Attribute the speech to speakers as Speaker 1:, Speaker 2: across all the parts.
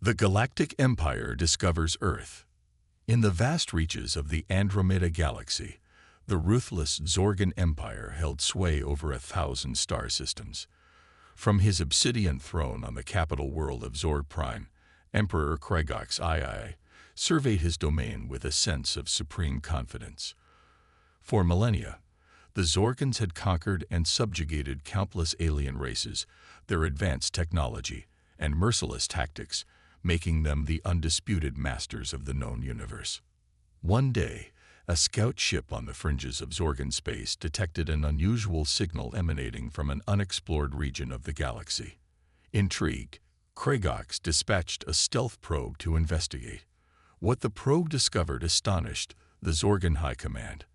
Speaker 1: The Galactic Empire discovers Earth. In the vast reaches of the Andromeda Galaxy, the ruthless Zorgan Empire held sway over 1,000 star systems. From his obsidian throne on the capital world of Zorg Prime, Emperor Kregox II surveyed his domain with a sense of supreme confidence. For millennia, the Zorgans had conquered and subjugated countless alien races, their advanced technology and merciless tactics making them the undisputed masters of the known universe. One day, a scout ship on the fringes of Zorgan space detected an unusual signal emanating from an unexplored region of the galaxy. Intrigued, Kregox dispatched a stealth probe to investigate. What the probe discovered astonished the Zorgan High Command.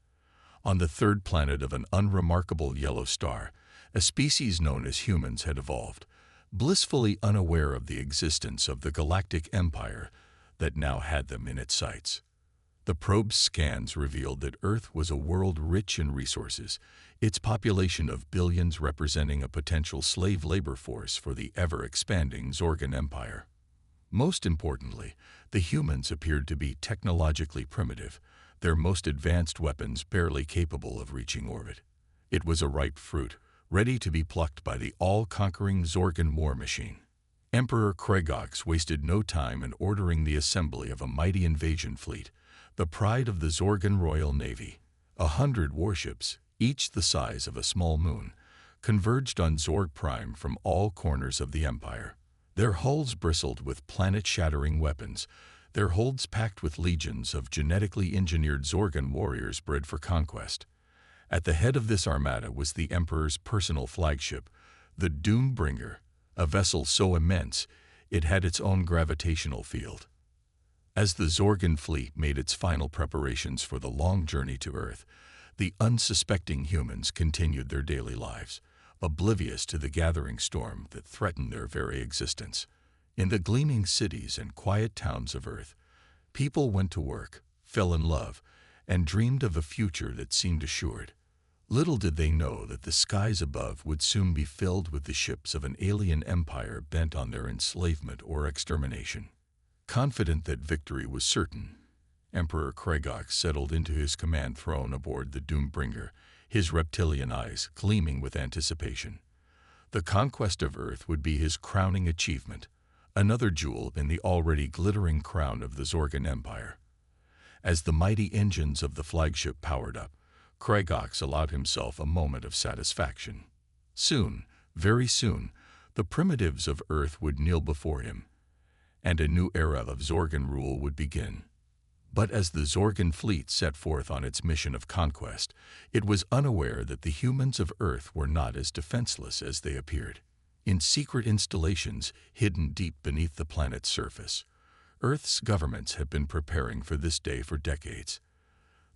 Speaker 1: On the third planet of an unremarkable yellow star, a species known as humans had evolved, blissfully unaware of the existence of the Galactic Empire that now had them in its sights. The probe's scans revealed that Earth was a world rich in resources, its population of billions representing a potential slave labor force for the ever-expanding Zorgan Empire. Most importantly, the humans appeared to be technologically primitive, their most advanced weapons barely capable of reaching orbit. It was a ripe fruit, ready to be plucked by the all-conquering Zorgan war machine. Emperor Kregox wasted no time in ordering the assembly of a mighty invasion fleet, the pride of the Zorgan Royal Navy. 100 warships, each the size of a small moon, converged on Zorg Prime from all corners of the Empire. Their hulls bristled with planet-shattering weapons, their holds packed with legions of genetically engineered Zorgan warriors bred for conquest. At the head of this armada was the Emperor's personal flagship, the Doombringer, a vessel so immense it had its own gravitational field. As the Zorgan fleet made its final preparations for the long journey to Earth, the unsuspecting humans continued their daily lives, oblivious to the gathering storm that threatened their very existence. In the gleaming cities and quiet towns of Earth, people went to work, fell in love, and dreamed of a future that seemed assured. Little did they know that the skies above would soon be filled with the ships of an alien empire bent on their enslavement or extermination. Confident that victory was certain, Emperor Kregox settled into his command throne aboard the Doombringer, his reptilian eyes gleaming with anticipation. The conquest of Earth would be his crowning achievement, another jewel in the already glittering crown of the Zorgan Empire. As the mighty engines of the flagship powered up, Kregox allowed himself a moment of satisfaction. Soon, very soon, the primitives of Earth would kneel before him, and a new era of Zorgan rule would begin. But as the Zorgan fleet set forth on its mission of conquest, it was unaware that the humans of Earth were not as defenseless as they appeared. In secret installations hidden deep beneath the planet's surface, Earth's governments had been preparing for this day for decades.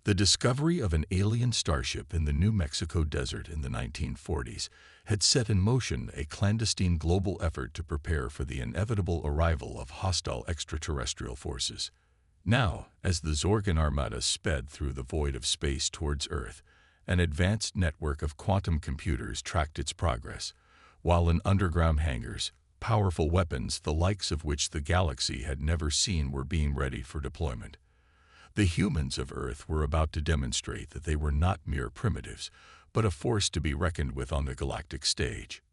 Speaker 1: The discovery of an alien starship in the New Mexico desert in the 1940s had set in motion a clandestine global effort to prepare for the inevitable arrival of hostile extraterrestrial forces. Now, as the Zorgan Armada sped through the void of space towards Earth, an advanced network of quantum computers tracked its progress, while in underground hangars, powerful weapons the likes of which the galaxy had never seen were being ready for deployment. The humans of Earth were about to demonstrate that they were not mere primitives, but a force to be reckoned with on the galactic stage.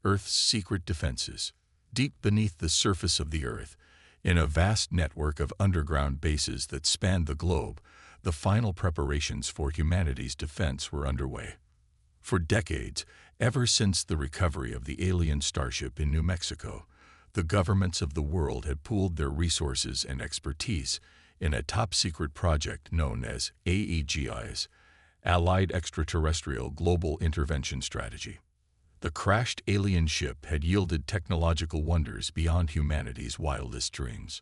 Speaker 1: Earth's secret defenses, deep beneath the surface of the Earth, in a vast network of underground bases that spanned the globe, the final preparations for humanity's defense were underway. For decades, ever since the recovery of the alien starship in New Mexico, the governments of the world had pooled their resources and expertise in a top-secret project known as AEGI's, Allied Extraterrestrial Global Intervention Strategy. The crashed alien ship had yielded technological wonders beyond humanity's wildest dreams,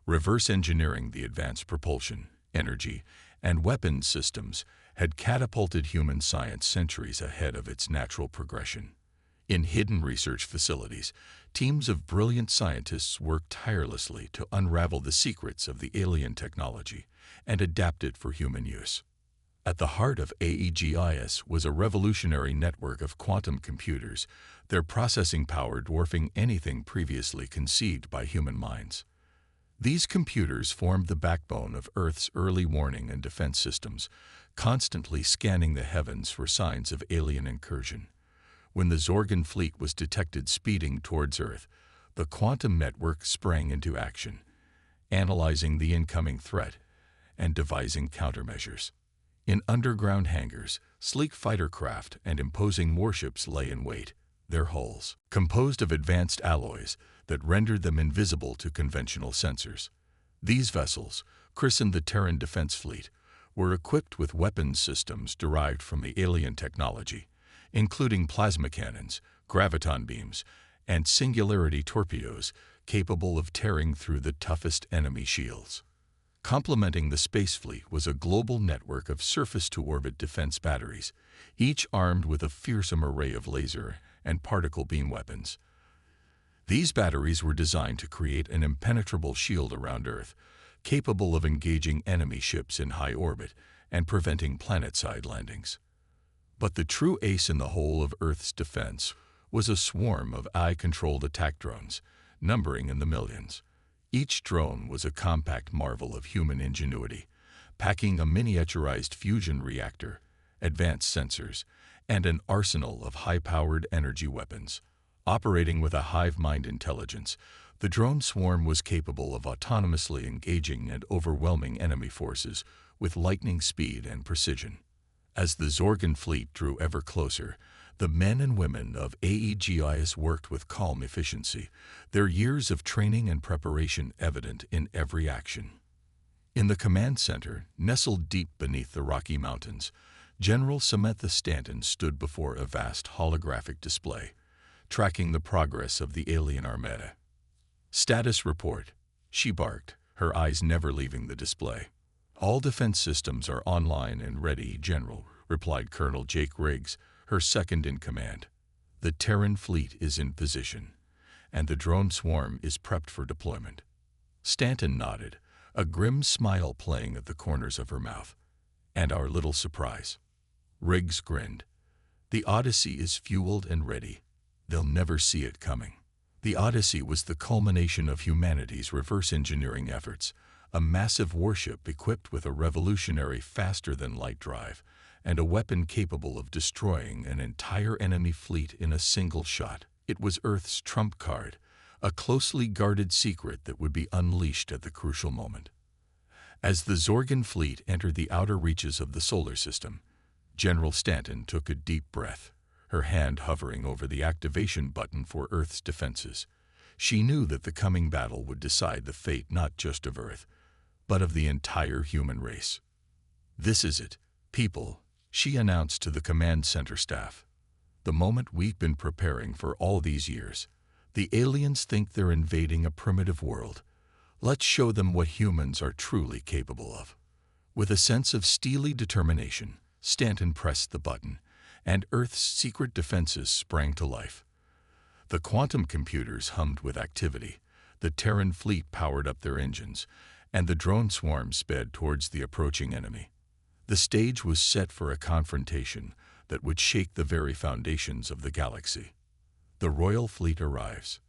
Speaker 1: reverse engineering the advanced propulsion, energy, and weapons systems had catapulted human science centuries ahead of its natural progression. In hidden research facilities, teams of brilliant scientists worked tirelessly to unravel the secrets of the alien technology and adapt it for human use. At the heart of AEGIS was a revolutionary network of quantum computers, their processing power dwarfing anything previously conceived by human minds. These computers formed the backbone of Earth's early warning and defense systems, constantly scanning the heavens for signs of alien incursion. When the Zorgon fleet was detected speeding towards Earth, the quantum network sprang into action, analyzing the incoming threat and devising countermeasures. In underground hangars, sleek fighter craft and imposing warships lay in wait, their hulls composed of advanced alloys that rendered them invisible to conventional sensors. These vessels, christened the Terran Defense Fleet, were equipped with weapons systems derived from the alien technology, including plasma cannons, graviton beams, and singularity torpedoes capable of tearing through the toughest enemy shields. Complementing the space fleet was a global network of surface-to-orbit defense batteries, each armed with a fearsome array of laser and particle beam weapons. These batteries were designed to create an impenetrable shield around Earth, capable of engaging enemy ships in high orbit and preventing planet-side landings. But the true ace in the hole of Earth's defense was a swarm of AI-controlled attack drones, numbering in the millions. Each drone was a compact marvel of human ingenuity, packing a miniaturized fusion reactor, advanced sensors, and an arsenal of high-powered energy weapons. Operating with a hive-mind intelligence, the drone swarm was capable of autonomously engaging and overwhelming enemy forces with lightning speed and precision. As the Zorgon fleet drew ever closer, the men and women of AEGIS worked with calm efficiency, their years of training and preparation evident in every action. In the command center, nestled deep beneath the Rocky Mountains, General Samantha Stanton stood before a vast holographic display, tracking the progress of the alien armada. "Status report," she barked, her eyes never leaving the display. "All defense systems are online and ready, General," replied Colonel Jake Riggs, her second in command. "The Terran fleet is in position, and the drone swarm is prepped for deployment." Stanton nodded, a grim smile playing at the corners of her mouth. "And our little surprise?" Riggs grinned. "The Odyssey is fueled and ready. They'll never see it coming." The Odyssey was the culmination of humanity's reverse engineering efforts, a massive warship equipped with a revolutionary faster-than-light drive, and a weapon capable of destroying an entire enemy fleet in a single shot. It was Earth's trump card, a closely guarded secret that would be unleashed at the crucial moment. As the Zorgon fleet entered the outer reaches of the solar system, General Stanton took a deep breath, her hand hovering over the activation button for Earth's defenses. She knew that the coming battle would decide the fate not just of Earth, but of the entire human race. "This is it, people," she announced to the command center staff. "The moment we've been preparing for all these years. The aliens think they're invading a primitive world. Let's show them what humans are truly capable of." With a sense of steely determination, Stanton pressed the button, and Earth's secret defenses sprang to life. The quantum computers hummed with activity, the Terran fleet powered up their engines, and the drone swarm sped towards the approaching enemy. The stage was set for a confrontation that would shake the very foundations of the galaxy. The Royal Fleet arrives.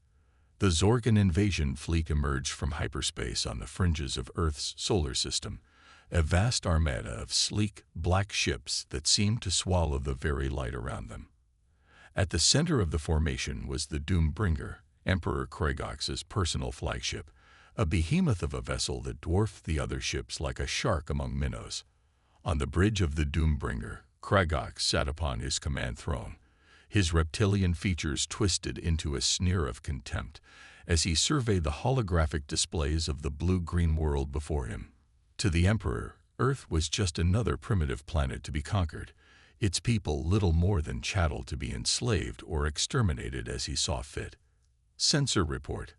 Speaker 1: The Zorgon invasion fleet emerged from hyperspace on the fringes of Earth's solar system, a vast armada of sleek, black ships that seemed to swallow the very light around them. At the center of the formation was the Doombringer, Emperor Kregox's personal flagship, a behemoth of a vessel that dwarfed the other ships like a shark among minnows. On the bridge of the Doombringer, Kregox sat upon his command throne, his reptilian features twisted into a sneer of contempt as he surveyed the holographic displays of the blue-green world before him. To the Emperor, Earth was just another primitive planet to be conquered, its people little more than chattel to be enslaved or exterminated as he saw fit. "Sensor report,"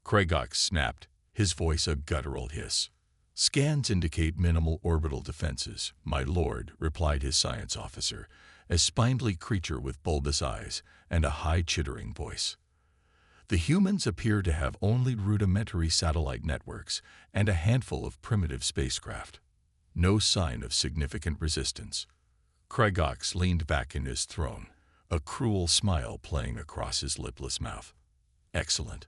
Speaker 1: Kregox snapped, his voice a guttural hiss. "Scans indicate minimal orbital defenses, my lord," replied his science officer, a spindly creature with bulbous eyes and a high chittering voice. "The humans appear to have only rudimentary satellite networks and a handful of primitive spacecraft. No sign of significant resistance." Kregox leaned back in his throne, a cruel smile playing across his lipless mouth. "Excellent.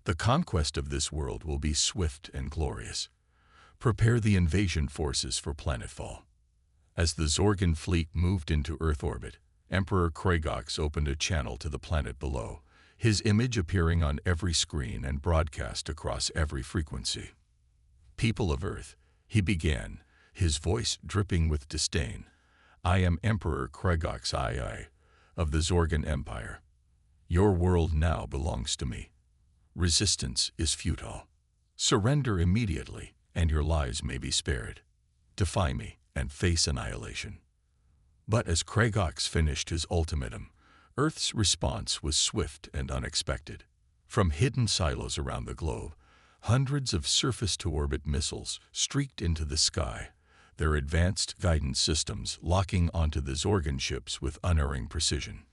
Speaker 1: The conquest of this world will be swift and glorious. Prepare the invasion forces for planetfall. As the Zorgan fleet moved into Earth orbit, Emperor Kragox opened a channel to the planet below, his image appearing on every screen and broadcast across every frequency. "People of Earth," he began, his voice dripping with disdain, "I am Emperor Kragox II of the Zorgan Empire. Your world now belongs to me. Resistance is futile. Surrender immediately, and your lives may be spared. Defy me and face annihilation." But as Kragox finished his ultimatum, Earth's response was swift and unexpected. From hidden silos around the globe, hundreds of surface-to-orbit missiles streaked into the sky, their advanced guidance systems locking onto the Zorgan ships with unerring precision.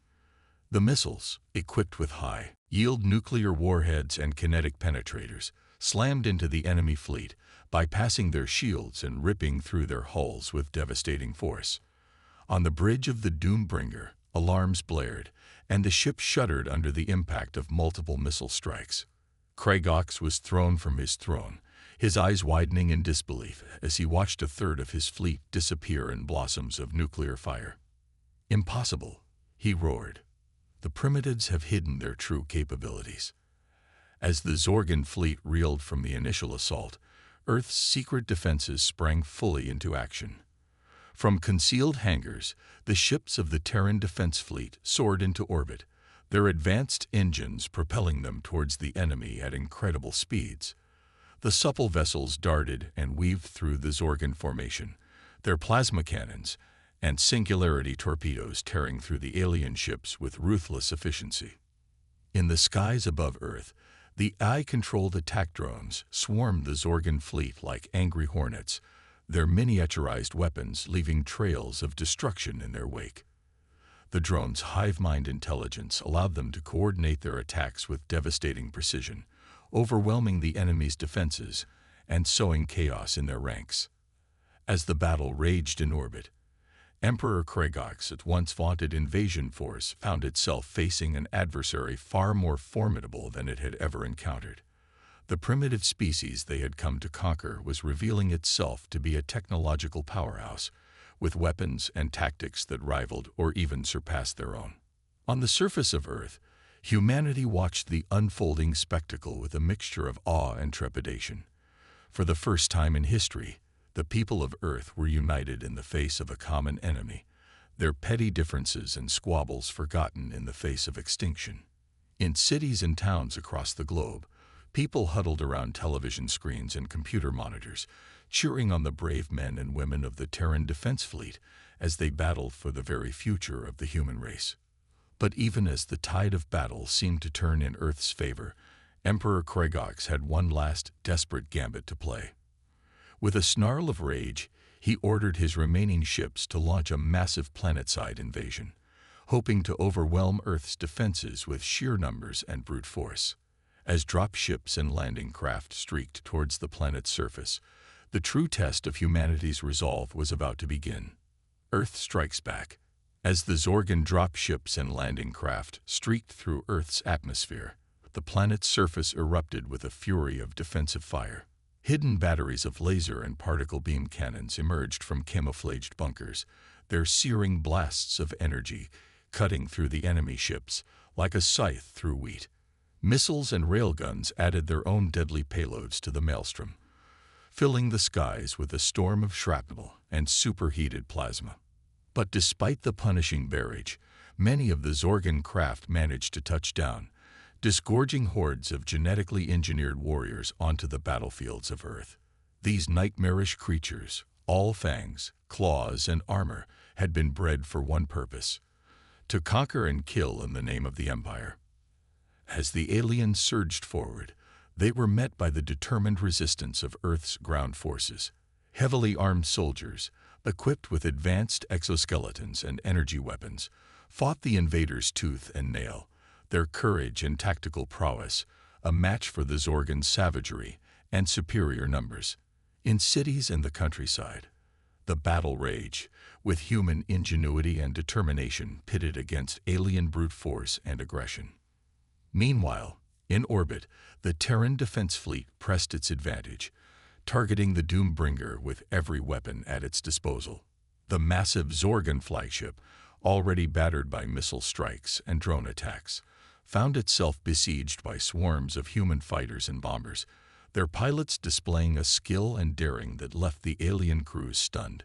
Speaker 1: The missiles, equipped with high-yield nuclear warheads and kinetic penetrators, slammed into the enemy fleet, bypassing their shields and ripping through their hulls with devastating force. On the bridge of the Doombringer, alarms blared, and the ship shuddered under the impact of multiple missile strikes. Kragox was thrown from his throne, his eyes widening in disbelief as he watched a third of his fleet disappear in blossoms of nuclear fire. "Impossible," he roared. "The primitives have hidden their true capabilities." As the Zorgan fleet reeled from the initial assault, Earth's secret defenses sprang fully into action. From concealed hangars, the ships of the Terran Defense Fleet soared into orbit, their advanced engines propelling them towards the enemy at incredible speeds. The supple vessels darted and weaved through the Zorgan formation, their plasma cannons and singularity torpedoes tearing through the alien ships with ruthless efficiency. In the skies above Earth, the AI-controlled attack drones swarmed the Zorgan fleet like angry hornets, their miniaturized weapons leaving trails of destruction in their wake. The drones' hive-mind intelligence allowed them to coordinate their attacks with devastating precision, overwhelming the enemy's defenses and sowing chaos in their ranks. As the battle raged in orbit, Emperor Kragox's once vaunted invasion force found itself facing an adversary far more formidable than it had ever encountered. The primitive species they had come to conquer was revealing itself to be a technological powerhouse, with weapons and tactics that rivaled or even surpassed their own. On the surface of Earth, humanity watched the unfolding spectacle with a mixture of awe and trepidation. For the first time in history, the people of Earth were united in the face of a common enemy, their petty differences and squabbles forgotten in the face of extinction. In cities and towns across the globe, people huddled around television screens and computer monitors, cheering on the brave men and women of the Terran Defense Fleet as they battled for the very future of the human race. But even as the tide of battle seemed to turn in Earth's favor, Emperor Kragox had one last desperate gambit to play. With a snarl of rage, he ordered his remaining ships to launch a massive planet-side invasion, hoping to overwhelm Earth's defenses with sheer numbers and brute force. As drop ships and landing craft streaked towards the planet's surface, the true test of humanity's resolve was about to begin. Earth strikes back. As the Zorgan drop ships and landing craft streaked through Earth's atmosphere, the planet's surface erupted with a fury of defensive fire. Hidden batteries of laser and particle beam cannons emerged from camouflaged bunkers, their searing blasts of energy cutting through the enemy ships like a scythe through wheat. Missiles and railguns added their own deadly payloads to the maelstrom, filling the skies with a storm of shrapnel and superheated plasma. But despite the punishing barrage, many of the Zorgan craft managed to touch down, disgorging hordes of genetically engineered warriors onto the battlefields of Earth. These nightmarish creatures, all fangs, claws, and armor, had been bred for one purpose: to conquer and kill in the name of the Empire. As the aliens surged forward, they were met by the determined resistance of Earth's ground forces. Heavily armed soldiers, equipped with advanced exoskeletons and energy weapons, fought the invaders tooth and nail, their courage and tactical prowess a match for the Zorgan savagery and superior numbers. In cities and the countryside, the battle raged, with human ingenuity and determination pitted against alien brute force and aggression. Meanwhile, In orbit, the Terran Defense Fleet pressed its advantage, targeting the Doombringer with every weapon at its disposal. The massive Zorgon flagship, already battered by missile strikes and drone attacks, found itself besieged by swarms of human fighters and bombers, their pilots displaying a skill and daring that left the alien crews stunned.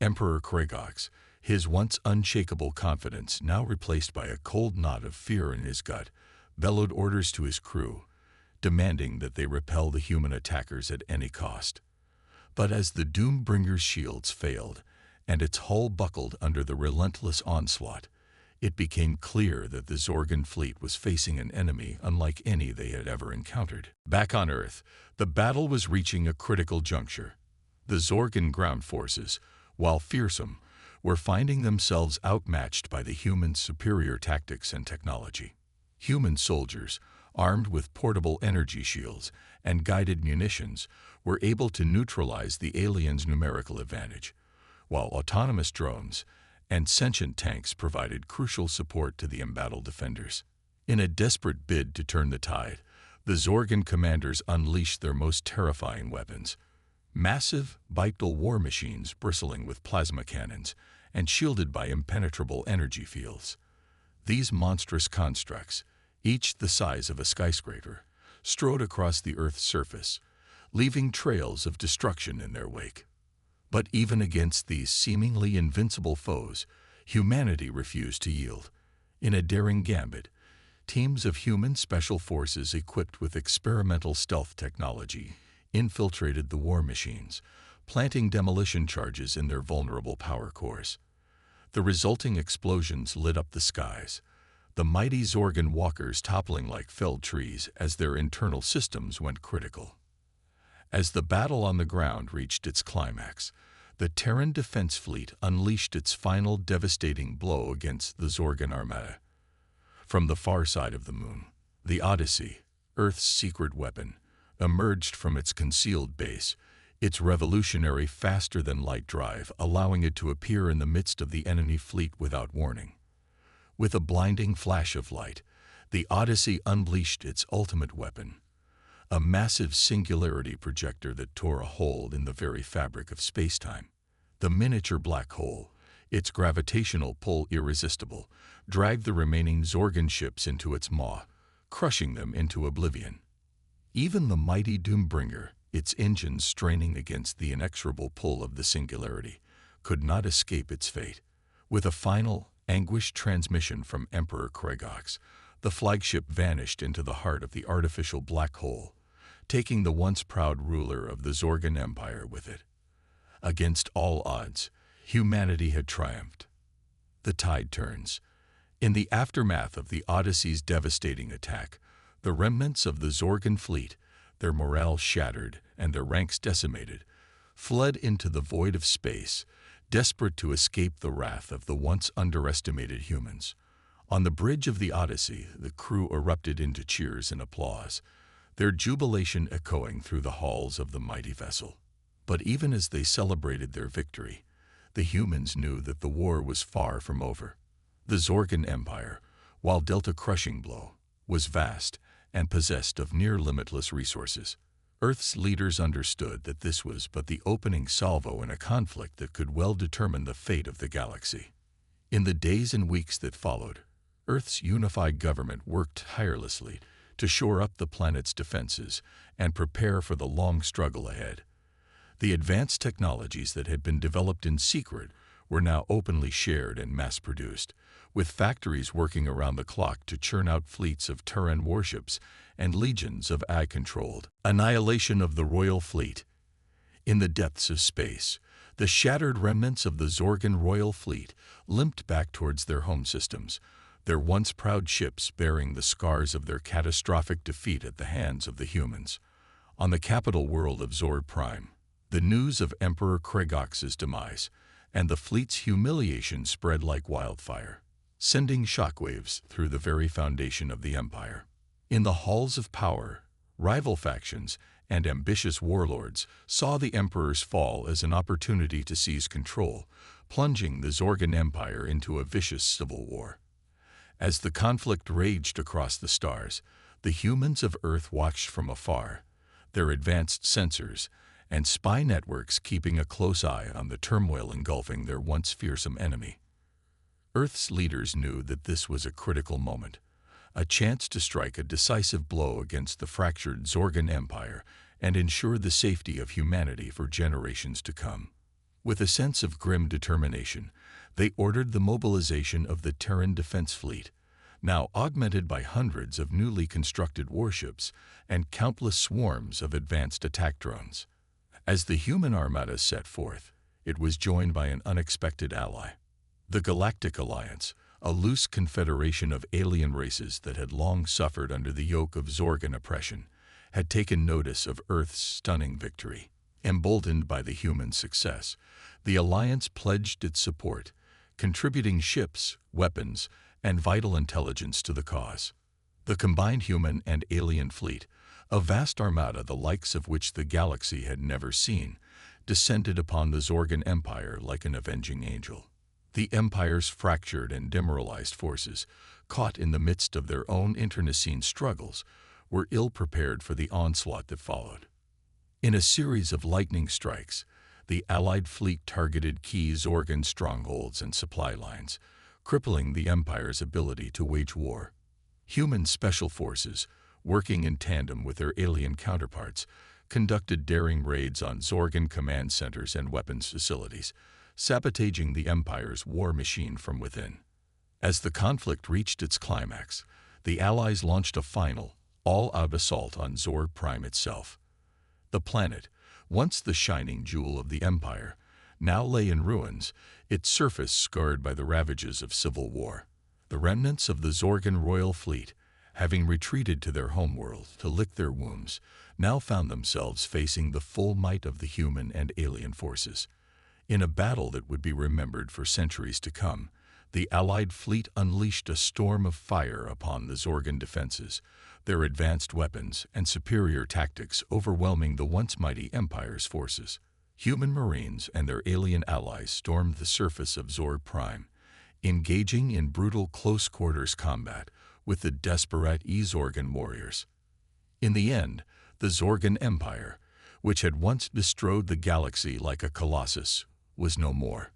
Speaker 1: Emperor Kregox, his once unshakable confidence now replaced by a cold knot of fear in his gut, bellowed orders to his crew, demanding that they repel the human attackers at any cost. But as the Doombringer's shields failed, and its hull buckled under the relentless onslaught, it became clear that the Zorgon fleet was facing an enemy unlike any they had ever encountered. Back on Earth, the battle was reaching a critical juncture. The Zorgon ground forces, while fearsome, were finding themselves outmatched by the humans' superior tactics and technology. Human soldiers, armed with portable energy shields and guided munitions, were able to neutralize the aliens' numerical advantage, while autonomous drones and sentient tanks provided crucial support to the embattled defenders. In a desperate bid to turn the tide, the Zorgon commanders unleashed their most terrifying weapons: massive, bipedal war machines bristling with plasma cannons and shielded by impenetrable energy fields. These monstrous constructs, each the size of a skyscraper, strode across the Earth's surface, leaving trails of destruction in their wake. But even against these seemingly invincible foes, humanity refused to yield. In a daring gambit, teams of human special forces equipped with experimental stealth technology infiltrated the war machines, planting demolition charges in their vulnerable power cores. The resulting explosions lit up the skies, the mighty Zorgon walkers toppling like felled trees as their internal systems went critical. As the battle on the ground reached its climax, the Terran Defense Fleet unleashed its final devastating blow against the Zorgon Armada. From the far side of the moon, the Odyssey, Earth's secret weapon, emerged from its concealed base, its revolutionary faster-than-light drive allowing it to appear in the midst of the enemy fleet without warning. With a blinding flash of light, the Odyssey unleashed its ultimate weapon, a massive singularity projector that tore a hole in the very fabric of space-time. The miniature black hole, its gravitational pull irresistible, dragged the remaining Zorgon ships into its maw, crushing them into oblivion. Even the mighty Doombringer, its engines straining against the inexorable pull of the singularity, could not escape its fate. With a final, anguished transmission from Emperor Kregox, the flagship vanished into the heart of the artificial black hole, taking the once proud ruler of the Zorgon Empire with it. Against all odds, humanity had triumphed. The tide turns. In the aftermath of the Odyssey's devastating attack, the remnants of the Zorgon fleet, their morale shattered and their ranks decimated, fled into the void of space, desperate to escape the wrath of the once underestimated humans. On the bridge of the Odyssey, the crew erupted into cheers and applause, their jubilation echoing through the halls of the mighty vessel. But even as they celebrated their victory, the humans knew that the war was far from over. The Zorgon Empire, while dealt a crushing blow, was vast and possessed of near-limitless resources. Earth's leaders understood that this was but the opening salvo in a conflict that could well determine the fate of the galaxy. In the days and weeks that followed, Earth's unified government worked tirelessly to shore up the planet's defenses and prepare for the long struggle ahead. The advanced technologies that had been developed in secret were now openly shared and mass-produced, with factories working around the clock to churn out fleets of Terran warships and legions of AI-controlled annihilation of the Royal Fleet. In the depths of space, the shattered remnants of the Zorgon Royal Fleet limped back towards their home systems, their once proud ships bearing the scars of their catastrophic defeat at the hands of the humans. On the capital world of Zord Prime, the news of Emperor Kregox's demise and the fleet's humiliation spread like wildfire, sending shockwaves through the very foundation of the empire. In the halls of power, rival factions and ambitious warlords saw the emperor's fall as an opportunity to seize control, plunging the Zorgon Empire into a vicious civil war. As the conflict raged across the stars, The humans of Earth watched from afar, their advanced sensors and spy networks keeping a close eye on the turmoil engulfing their once fearsome enemy. Earth's leaders knew that this was a critical moment, a chance to strike a decisive blow against the fractured Zorgan Empire and ensure the safety of humanity for generations to come. With a sense of grim determination, they ordered the mobilization of the Terran Defense Fleet, now augmented by hundreds of newly constructed warships and countless swarms of advanced attack drones. As the human armada set forth, it was joined by an unexpected ally. The Galactic Alliance, a loose confederation of alien races that had long suffered under the yoke of Zorgan oppression, had taken notice of Earth's stunning victory. Emboldened by the human success, the Alliance pledged its support, contributing ships, weapons, and vital intelligence to the cause. The combined human and alien fleet, a vast armada the likes of which the galaxy had never seen, descended upon the Zorgan Empire like an avenging angel. The Empire's fractured and demoralized forces, caught in the midst of their own internecine struggles, were ill-prepared for the onslaught that followed. In a series of lightning strikes, the Allied fleet targeted key Zorgan strongholds and supply lines, crippling the Empire's ability to wage war. Human special forces, working in tandem with their alien counterparts, conducted daring raids on Zorgan command centers and weapons facilities, sabotaging the Empire's war machine from within. As the conflict reached its climax, the Allies launched a final, all-out assault on Zor Prime itself. The planet, once the shining jewel of the Empire, now lay in ruins, its surface scarred by the ravages of civil war. The remnants of the Zorgan royal fleet, having retreated to their homeworld to lick their wounds, now found themselves facing the full might of the human and alien forces. In a battle that would be remembered for centuries to come, the Allied fleet unleashed a storm of fire upon the Zorgan defenses, their advanced weapons and superior tactics overwhelming the once mighty Empire's forces. Human Marines and their alien allies stormed the surface of Zor Prime, engaging in brutal close-quarters combat with the desperate Zorgan warriors. In the end, the Zorgan Empire, which had once bestrode the galaxy like a colossus, was no more.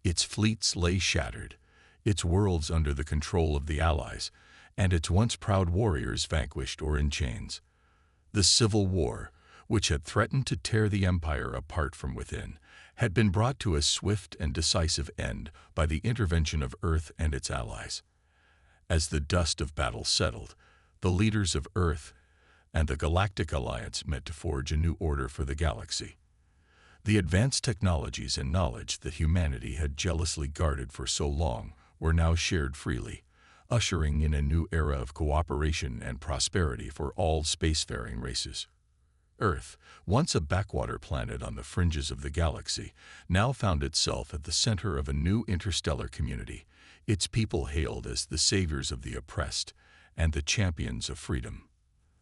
Speaker 1: Its fleets lay shattered, its worlds under the control of the Allies, and its once proud warriors vanquished or in chains. The Civil War, which had threatened to tear the Empire apart from within, had been brought to a swift and decisive end by the intervention of Earth and its allies. As the dust of battle settled, the leaders of Earth and the Galactic Alliance met to forge a new order for the galaxy. The advanced technologies and knowledge that humanity had jealously guarded for so long were now shared freely, ushering in a new era of cooperation and prosperity for all spacefaring races. Earth, once a backwater planet on the fringes of the galaxy, now found itself at the center of a new interstellar community, its people hailed as the saviors of the oppressed and the champions of freedom.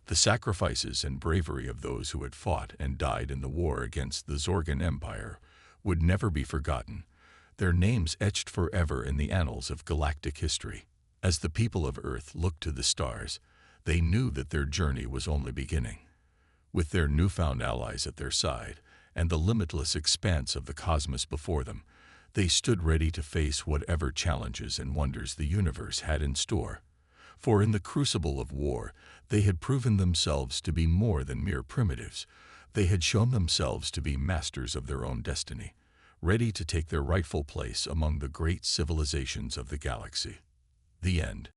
Speaker 1: The sacrifices and bravery of those who had fought and died in the war against the Zorgan Empire would never be forgotten, their names etched forever in the annals of galactic history. As the people of Earth looked to the stars, they knew that their journey was only beginning. With their newfound allies at their side and the limitless expanse of the cosmos before them, they stood ready to face whatever challenges and wonders the universe had in store. For in the crucible of war, they had proven themselves to be more than mere primitives. They had shown themselves to be masters of their own destiny, ready to take their rightful place among the great civilizations of the galaxy. The end.